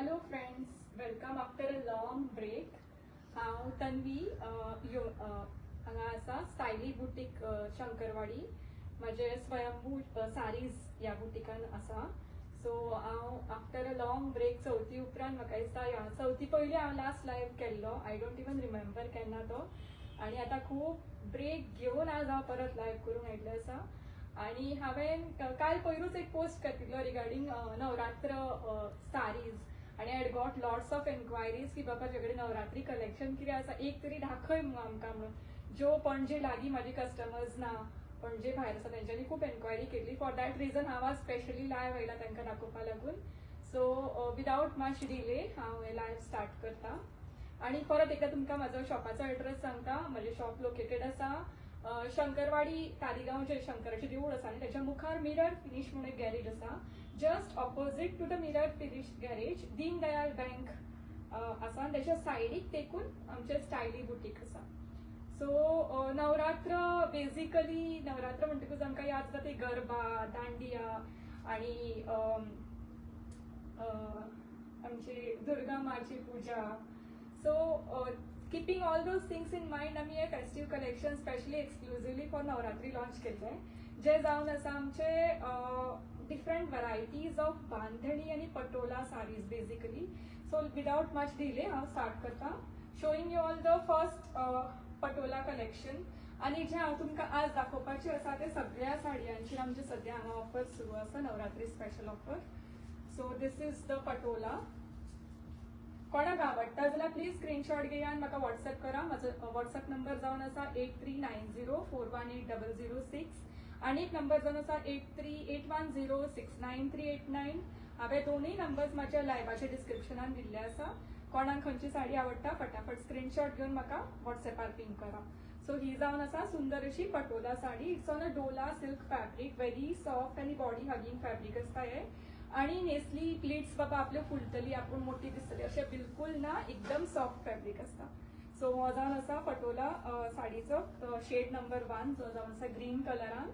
Hello friends, welcome after a long break. हांव तन्वी हांगा आसा स्टायली बुटीक शंकरवाडी. म्हजे स्वयंभू सारीज ह्या बुटीकान आसा. सो हांव आफ्टर अ लॉंग ब्रेक चवथी उपरांत म्हाका दिसता चवथी पयलीं हांव लास्ट लायव्ह केल्लो. आय डोंट इवन रिमेंबर केन्ना तो. आनी आतां खूब ब्रेक घेवन आज हांव परत लायव्ह करूंक आयिल्लें आसा. आणि हांवें काल पयरूच एक पोस्ट घातिल्लो रिगार्डींग नवरात्र सारीज. आणि आय गॉट लॉट्स ऑफ एन्क्वायरीज की बाबा तुजे कडेन नवरात्री कलेक्शन कितें आसा एक तरी दाखय म्हणून आमकां म्हणून. ज्यो पणजे लागीं म्हाजे कस्टमर्स ना, पणजे भायर आसा तेंच्यांनी खूब एन्क्वायरी केल्ली. फॉर दॅट रिजन हांव आज स्पेशली लायव्ह आयला तांकां दाखोवपा लागून. सो विदाउट मच डिले हांव हे लायव्ह स्टार्ट करता. आणि परत एकदा तुमकां म्हाजो शॉपाचो एड्रेस सांगता. म्हजें शॉप लोकेटेड आसा शंकरवाडी तालिगांव. जे शंकराचें देवूळ आसा आनी तेच्या मुखार मिरर फिनिश म्हणून एक गॅरेज आसा. Just opposite to the mirror finish garage Deen Dayal bank आसा. आनी तेच्या सायडीक तेकून आमचें स्टायली बुटीक आसा. सो नवरात्र बेजिकली नवरात्र म्हणटकूच आमकां याद जाता ते गरबा, दांडिया आनी आमची दुर्गा माची Puja. So keeping all those things in mind आमी हे festive collection specially exclusively for Navratri launch केल्लें. जे जावन आसा आमचे डिफरंट वरायटीज ऑफ बांधणी आनी patola sarees basically. So without much delay हांव स्टार्ट करता showing you all the first patola collection. आनी जे हांव तुमकां आज दाखोवपाचें आसा ते सगळ्या साडयांचेर आमचे सद्या हांगा ऑफर सुरू आसा, Navratri special offer. So this is the patola. कोणाक आवडटा जाल्यार प्लीज स्क्रीनशॉट घेया आनी म्हाका व्हॉट्सएप करा. म्हजो व्हॉट्सएप नंबर जावन आसा 8390418006 आनी एक नंबर जावन आसा 8381069389. हांवें दोनूय नंबर्स म्हाज्या लायव्हाच्या डिस्क्रिप्शनान दिल्ले आसा. कोणाक खंयची साडी आवडटा फटाफट स्क्रीनशॉट घेवन म्हाका व्हॉट्सएपार पिंग करा. सो ही जावन आसा सुंदर अशी Patola sari. It's on a Dola silk fabric, very soft आनी बॉडी हगिंग फॅब्रिक आसता हे. आणि नेसली प्लीट्स बाबा आपल्यो फुलतली आपूण मोठी दिसतली अशें बिलकुल ना, एकदम सॉफ्ट फॅब्रिक आसता. सो हो जावन आसा पटोला साडीचो शेड नंबर 1 जो जावन आसा ग्रीन कलरान.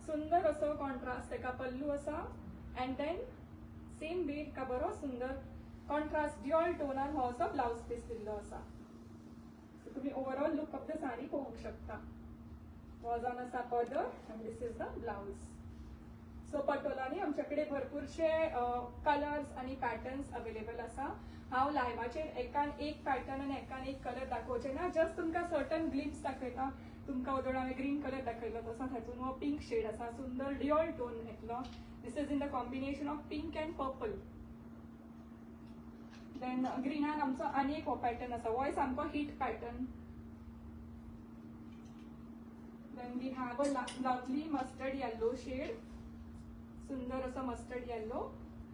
सुंदर असो कॉन्ट्रास्ट तेका पल्लू आसा. अँड देन सेम वे का बरो सुंदर कॉन्ट्रास्ट ड्युअल टोनान हो असो ब्लाउज पीस दिल्लो आसा. सो तुमी overall look of the sari पळोवंक शकता. हो जावन आसा पदर and this is the blouse. So पटोलांनी आमचे कडेन भरपूरशे कलर्स आनी पॅटर्न्स अवेलेबल आसा. हांव लायव्हाचेर एकान एक पॅटर्न आनी एकान एक कलर दाखोवचे ना, जस्ट तुमकां सर्टन ग्लिम्स दाखयता. तुमकां वदळ हांवें ग्रीन कलर दाखयलो तसो हातून हो पिंक शेड आसा, सुंदर ड्युअल टोन येतलो. This is in the combination of pink and purple. Then ग्रीनान आमचो आनी एक हो पॅटर्न आसा, हो सामको हीट pattern. Then we have a lovely mustard yellow shade. सुंदर असं mustard yellow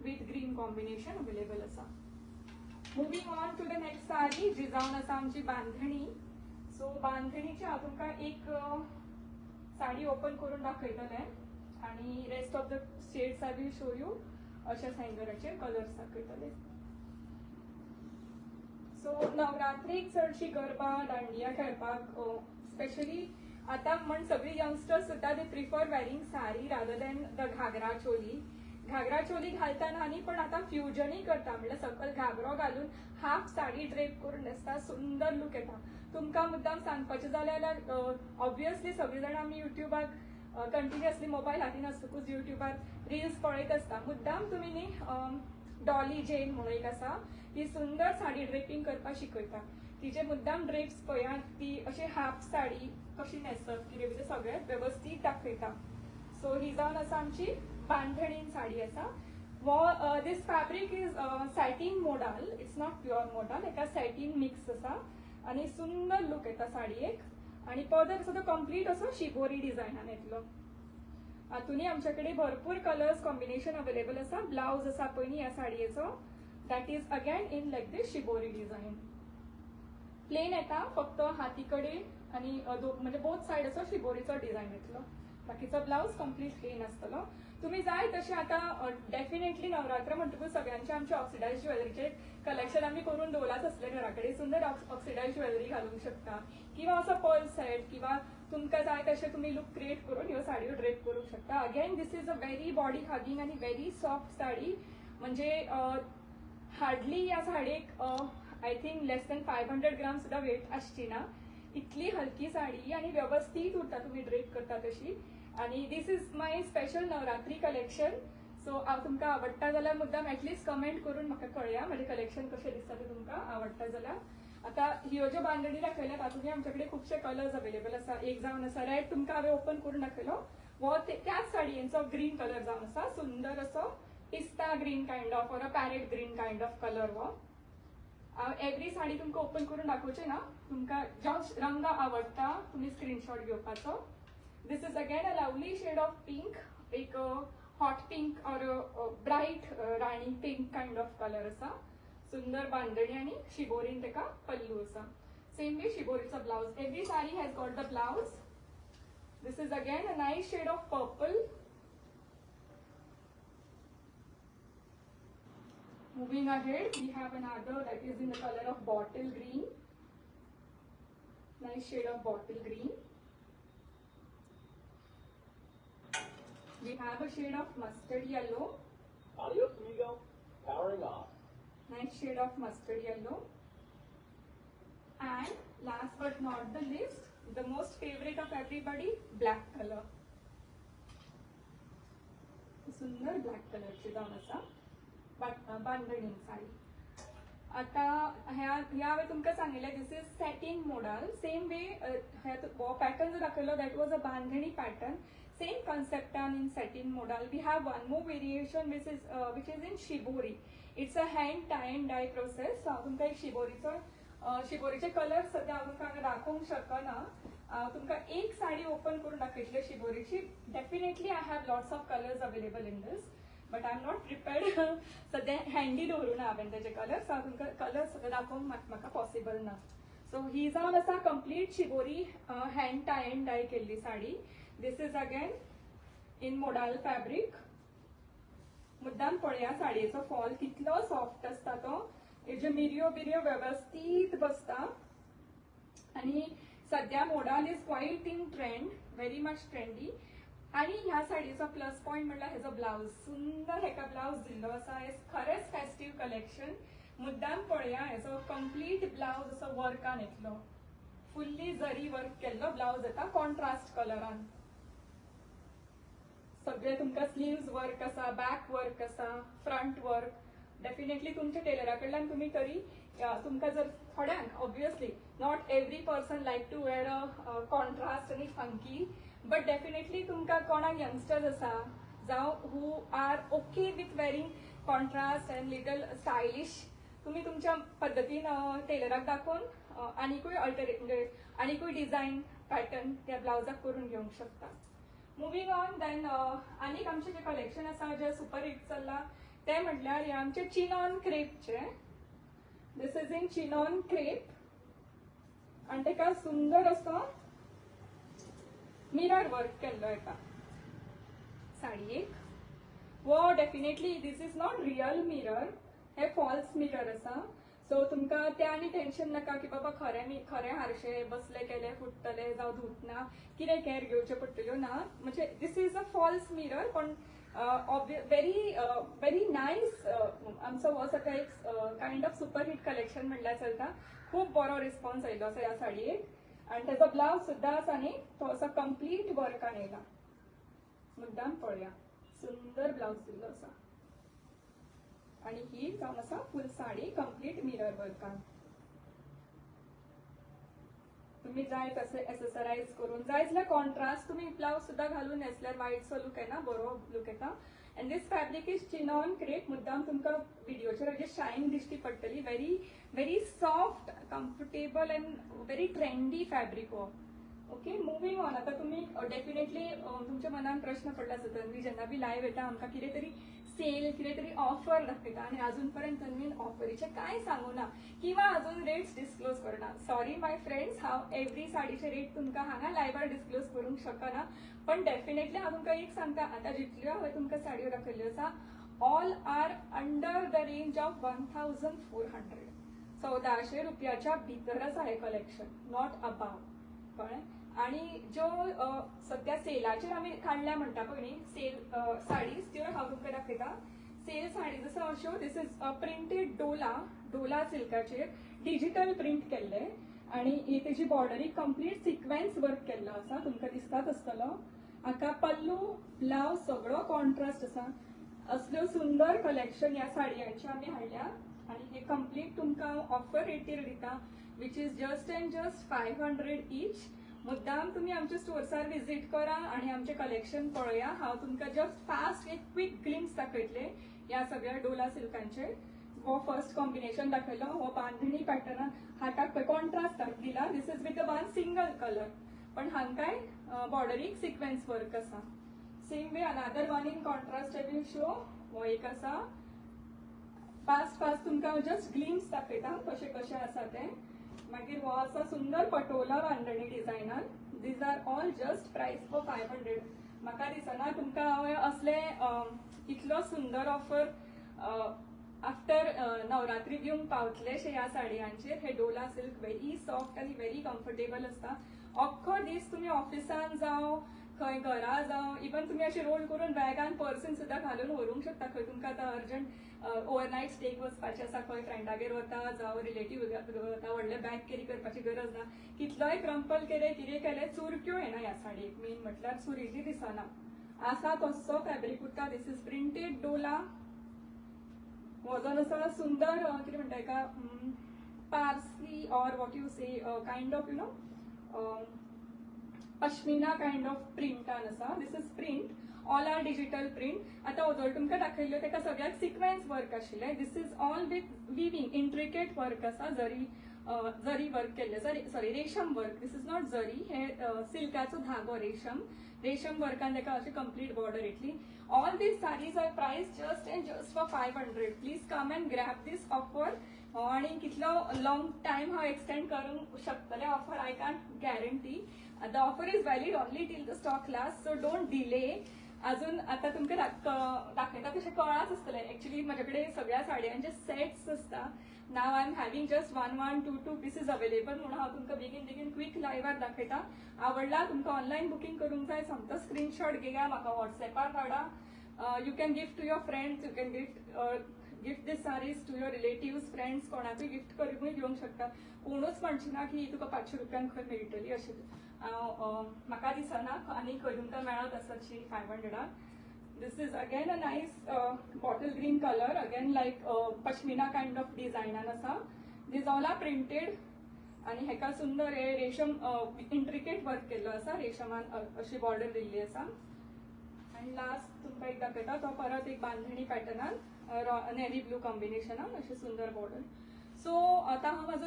with green combination available आसा. Moving on to the next sari जी जावन आसा आमची बांधणी. सो बांधणीची हांव तुमकां एक साडी ओपन करून दाखयतलें आनी rest of the shades I will show you. अशें हँगराचेर कलर्स दाखयतले. सो नवरात्रीक चडशी गरबा दांडिया खेळपाक स्पेशली आता म्हण सगळी यंगस्टर्स सुद्धा they prefer wearing sari rather than the ghagra choli. Ghagra choli घालतना न्ही पण आता फ्युजनय करता, म्हणल्यार सकयल घागरो घालून हाफ साडी ड्रेप करून न्हेसता, सुंदर लूक येता. तुमकां मुद्दाम सांगपाचें जाल्यार ऑब्वियसली सगळी जाणां आमी युट्यूबाक कंटिन्युअसली मोबायल हातीन आसतकूच युट्यूबार रिल्स पळयत आसता. मुद्दाम तुमी न्ही डॉली जेन म्हणून एक आसा, ती सुंदर साडी ड्रेपिंग करपाक शिकयता. तिचे मुद्दाम ड्रेप्स पळयात, ती अशी हाफ साडी कशी न्हेसप कितें कितें सगळें वेवस्थीत दाखयता. सो ही जावन आसा आमची बांधणीन साडी आसा. वो this fabric is satin modal, it's not pure modal, एका सॅटीन मिक्स आसा आनी सुंदर लूक येता साडयेक. आनी पदर आसा तो कंप्लीट असो शिबोरी डिझायनान येतलो. हातूनय आमचे कडेन भरपूर कलर्स कॉम्बिनेशन अवेलेबल आसा. ब्लाउज आसा पळय न्ही ह्या साडयेचो, that is again in like this shibori design. Plain येता फक्त हाती कडेन आनी म्हणजे बोथ सायड असो शिबोरीचो डिझायन येतलो. बाकीचो ब्लाउज कंप्लीट प्लेन आसतलो. तुम्ही जाय तशें आतां डेफिनेटली नवरात्र म्हणटकूच सगळ्यांचे आमचे ऑक्सिडायज ज्वेलरीचे कलेक्शन आमी करून दवरलाच आसले घरा कडेन. सुंदर ऑक्सिडायज ज्वेलरी घालूंक शकता किंवा असो पर्ल सेट किंवा तुमकां जाय तशें तुमी लूक क्रिएट करून ह्यो साडयो ड्रेप करूंक शकता. Again this is a very body hugging आनी व्हेरी सॉफ्ट साडी. म्हणजे हार्डली ह्या साडीक I think less than 500 gram सुद्धा वेट आसची ना, इतली हलकी साडी आणि व्यवस्थित उरता तुम्ही ड्रेप करता तशी. आणि this is my special Navratri collection. So तुमकां आवडटा जाल्यार मुद्दाम एटलीस्ट कमेंट करून म्हाका कळया म्हणजे कलेक्शन कशें दिसता ते तुमकां आवडटा जाल्यार. आता ह्यो ज्यो बांदणी दाखयल्या तातूंत आमचे कडेन खुबशे कलर्स अवेलेबल आसा. एक जावन आसा रेड, तुमकां हांवें ओपन करून दाखयलो, वो त्याच साडयेचो ग्रीन कलर जावन आसा. सुंदर असो पिस्ता ग्रीन काइंड ऑफ और parrot green kind of colour वो. एवरी साडी तुमकां ओपन करून दाखोवचें ना, तुमकां जो रंग आवडटा तुमी स्क्रीनशॉट घेवपाचो. This is again a lovely shade of pink, एक हॉट पिंक और bright Rani pink kind of colour आसा. सुंदर बांदणी आणि शिबोरीन तेका पल्लू आसा. सेम वे शिबोरीचो blouse. Every sari has got the blouse. This is again a nice shade of purple. Moving ahead, we have another that is in the color of bottle green. Nice shade of bottle green. We have a shade of mustard yellow. Adios, amigo. Powering off. Nice shade of mustard yellow. And last but not the least, the most favorite of everybody, black color. सुंदर black color ची जावन आसा बांदणी साडी. आता ह्या वे तुमकां सांगिल्लें this is satin modal. Same way हो पॅटर्न जो दाखयलो that was a bandhani pattern. Same कॉन्सेप्टान in satin modal. We have one more variation which is in shibori. It's a hand tie and dye process. हांव तुमकां एक शिबोरीचे colour सद्या हांव तुमकां दाखोवंक शकना. तुमकां एक साडी ओपन करून दाखयतले शिबोरीची. Definitely I have lots of colours available in this, but I am not prepared. सद्या हँडी दवरूना हांवें तेजे कलर्स. हांव तुमकां कलर्स दाखोवंक म्हाका पॉसिबल ना. सो ही जावन आसा complete shibori hand tie and dye केल्ली sari. This is again in modal fabric. मुद्दाम पळया साडयेचो फॉल कितलो सॉफ्ट आसता तो. हेज्यो मिरयो बिरयो व्यवस्थित बसता. आणि सद्या modal is quite in trend, very much trendy. आणि ह्या साडीचो प्लस पॉइंट म्हणल्यार हेजो ब्लाउज. सुंदर हेका ब्लाउज दिल्लो आसा. हे खरेंच फेस्टीव कलेक्शन. मुद्दाम पळया हेजो कंप्लीट ब्लाउज असो वर्कान येतलो. फुल्ली जरी वर्क केल्लो ब्लाउज येता कॉन्ट्रास्ट कलरान. सगळे तुमकां स्लीव्स वर्क आसा, बॅक वर्क आसा, फ्रंट वर्क. डेफिनेटली तुमच्या टेलरा कडल्यान तुम्ही तरी तुमकां जर थोड्यांक obviously not every person like to wear a contrast आनी फंकी, बट डेफिनेटली तुमकां कोणाक यंगस्टर्स आसा जावं who are okay with wearing contrast and little stylish, तुम्ही तुमच्या पद्धतीन टेलराक दाखोवन आनीकूय डिझायन पॅटर्न त्या ब्लाउजाक करून घेवंक शकता. मुवींग ऑन देन आनीक आमचें जें कलेक्शन आसा जें सुपर हिट चल्लां तें म्हटल्यार हे आमचे chinon crepe. This is in chinon crepe आनी तेका सुंदर असो मिरर वर्क केल्लो येता साडयेक. वो definitely this is not real mirror, हे फॉल्स मिरर आसा. सो तुमकां तें आनी टेन्शन नाका की बाबा खरें हारशे बसले केले फुट्टले जावं धुतना कितें कॅर घेवच्यो पडटल्यो ना. म्हणजे दिस इज अ फॉल्स मिरर पण व्हेरी नायस. आमचो हो सगळो एक kind of super hit collection म्हणल्यार चलता. खूब बरो रिस्पॉन्स आयलो आसा ह्या साडयेक. आनी तेजो ब्लाउज सुद्दां आसा न्ही तो असो कंप्लीट वर्कान येयला. मुद्दाम पळया सुंदर ब्लाउज दिल्लो आसा. आणि ही जावन आसा फुल साडी कंप्लीट मिरर वर्कान. तुम्ही जाय तसे एसेसराइज करून जाय जाल्यार कॉन्ट्रास्ट तुम्ही ब्लाउज सुद्दां घालून न्हेसल्यार वायटसो लूक येना, बरो लूक येता. And this fabric is chinon crepe. मुद्दाम तुमकां व्हिडिओचेर हेजी शायन दिश्टी पडटली. Very soft, comfortable and very trendy fabric हो. Okay, moving on. आता तुम्ही डेफिनेटली तुमच्या मनात प्रश्न पडला आसता मी जेन्ना बी लायव्ह येता आमकां कितें तरी सेल कितें तरी ऑफर दाखयता आनी अजून पर्यंत तन्वीन ऑफरीचें कांय सांगूना किंवा अजून रेट्स डिस्क्लोज करना. सॉरी माय फ्रेंड्स, हांव एवरी साडीचे रेट तुमकां हांगा लायव्हार डिस्क्लोज करूंक शकना. पण डेफिनेटली हांव तुमकां एक सांगता, आतां जितल्यो हांवें तुमकां साडयो दाखयल्यो आसा all are under the range of 1400. 1400 रुपयाच्या भितरच आहे कलेक्शन, नॉट अबाव. कळ्ळें. आणि ज्यो सध्या सेलाचेर आमी काडल्या म्हणटा पळय न्ही सेल साडीज त्यो हांव तुमकां दाखयता. सेल साडीज आसा अश्यो. दिस इज प्रिंटेड डोला सिल्काचेर डिजिटल प्रिंट केल्ले आणि ही तेजी बॉर्डर कंप्लीट सिक्वेन्स वर्क केल्लो आसा. तुमकां दिसताच आसतलो. हाका पल्लू ब्लाउज सगळो कॉन्ट्रास्ट आसा. असल्यो सुंदर कलेक्शन ह्या साडयांचे आमी हाडल्या आणि हे कंप्लीट तुमकां ऑफर रेटीर दिता, which is just and just 500 each. मुद्दाम तुम्ही आमच्या स्टोर्सार विजीट करा आणि आमचे कलेक्शन पळया. हांव तुमकां जस्ट फास्ट एक क्विक ग्लिम्स दाखयतले ह्या सगळ्या डोला सिल्कांचे. हो फर्स्ट कॉम्बिनेशन दाखयलो, हो बांधणी पॅटर्न हाताक कॉन्ट्रास्ट दिला. This is with one single colour, पण हांकाय बॉर्डरीक सिक्वेन्स वर्क आसा. Same way another one in contrast I will show. हो एक आसा. फास्ट तुमकां जस्ट ग्लिम्स दाखयता कशें कशें आसा तें. मागीर हो आसा सुंदर patola bandhani designer. These are all just price for 500. म्हाका दिसना तुमकां हांवें असले इतलो सुंदर ऑफर आफ्टर नवरात्री दिवंक पावतलेशे ह्या साडयांचेर. हे डोला सिल्क व्हेरी सॉफ्ट आनी व्हेरी कम्फर्टेबल आसता. अख्खो दीस तुम्ही ऑफिसान जावं खंय घरा जावं, इवन तुम्ही अशें रोल करून बॅगान पर्सन सुद्दां घालून व्हरूंक शकता. खंय तुमकां आतां अर्जंट ओवरनायट स्टेक वचपाचें आसा, खंय फ्रेंडागेर वता जावं रिलेटीव वता, व्हडलें बॅग कॅरी करपाची गरज ना. कितलोय क्रम्पल केलें कितें केलें चुरक्यो येना ह्या साडयेक. मेन म्हटल्यार चुरिल्ली दिसना. आसा तसो फॅब्रीक उरता. This is printed dola. वजन आसा सुंदर कितें म्हणटा हेका paisley or what you say kind of you know pashmina kind of प्रिंटान आसा. This is print all are digital print. आता ओदोळ तुमकां दाखयल्यो तेका सगळ्याक सिक्वेन्स वर्क आशिल्ले. This is all with weaving intricate work आसा. जरी वर्क केल्ले, सॉरी रेशम वर्क. दिस इज नॉट जरी, हे सिल्काचो धागो रेशम वर्कान तेका अशी कंप्लीट बॉर्डर येतली. All these sarees are price just and just for 500. Please come and grab this offer. आणि कितलो लॉंग टाइम हांव एक्सटेंड करूंक शकतले offer I can't guarantee. The offer is valid only till the stock last, so don't delay. अजून आता तुमकां दाखयता तशें कळाच आसतलें. एक्चुअली माझ्या कडेन सगळ्या साडयांचे सेट्स आसता. Now I am having just 1, 2 pieces available म्हणून हांव तुमकां बेगीन क्विक लायव्हार दाखयता. आवडला तुमकां ऑनलायन बुकिंग करूंक जाय समतो स्क्रीनशॉट घेया, म्हाका व्हॉट्सएपार धाडा. You can gift to your friends, you can gift this sarees to your relatives friends. कोणाकूय गिफ्ट करूंकूय घेवंक शकता. कोणूच म्हणची ना की तुका 500 रुपयांक खंय मेळटली अशें. म्हाका दिसना आनी खंय तुमकां मेळत आसतशी 500. This is again a nice bottle green colour. Again like pashmina kind of डिझायनान आसा. दीज ऑल आर प्रिंटेड आणि हेका सुंदर हे रेशम इंट्रिकेट वर्क केल्लो आसा. रेशमान अशी बॉर्डर दिल्ली आसा. आणि लास्ट तुमकां एक दाखयता तो परत एक बांधणी पॅटर्नान नेव्ही ब्लू कॉम्बिनेशनान अशी सुंदर बॉर्डर. सो आता हांव म्हाजो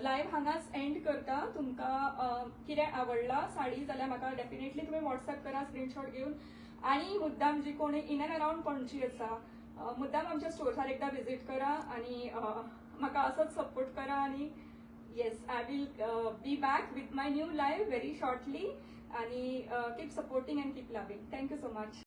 लायव्ह हांगाच एंड करता. तुमकां कितें आवडला साडी जाल्यार म्हाका डेफिनेटली तुमी व्हॉट्सएप करा स्क्रीनशॉट घेवन. आणि मुद्दाम जी कोणी इन अँड अराउंड पणजी आसा, मुद्दाम आमच्या स्टोर्सार एकदा विजीट करा आणि म्हाका असोच सपोर्ट करा. आणि yes, I will be back with my new live very shortly. आणि keep supporting and keep loving. Thank you so much.